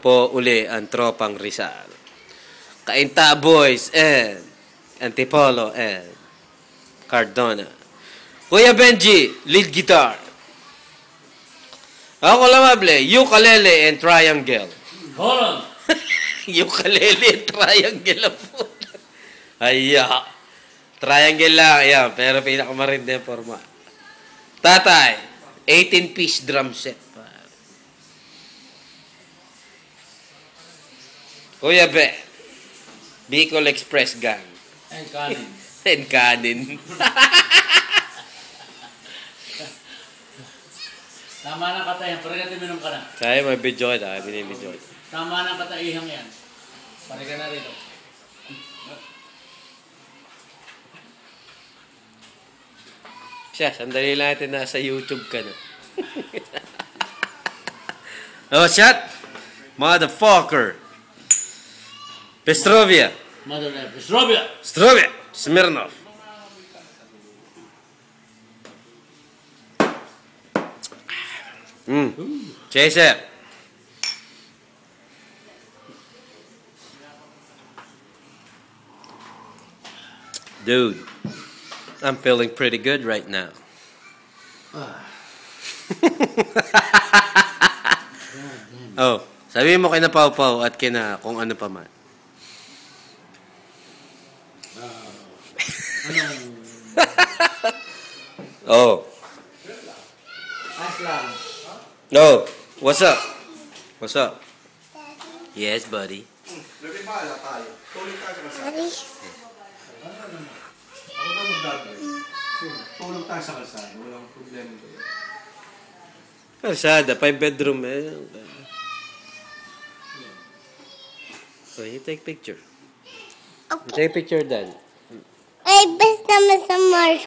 po uli ang tropang Rizal. Kainta Boys and Antipolo and Cardona. Kuya Benji, lead guitar. Ako lamable, ukulele and triangle. Hold on. Ukulele and triangle po. Aya. Triangle lang, ayan. Pero pinakamarindi yung forma. Tatay, 18-piece drum set. Kuya Be, Bicol Express Gang. And kanin. And kanin. Tama ng katayan. Pare ka timinum ka na. Kaya may video kita. Binibidyo kita. Tama ng kataihang yan. Pare ka na rito. Siya, sandali lang natin nasa YouTube ka na. Oh, shot! Motherfucker! Pestrovia! Mother F. Strovia! Strovia! Smirnov! Chaser! Dude, I'm feeling pretty good right now. Oh, sabihin mo kina Pau Pau at kina kung ano pa man. Oh. Aslan. Oh, what's up? What's up? Yes, buddy. Labi bahala tayo. Tulog tayo sa kalsada. Ako daw mag-gagawin. Tulog tayo sa kalsada. Walang problema doon. Kalsada, 5 bedroom eh. So, you take picture. Okay. Take picture, Dan. Ay, basta naman sa Mars.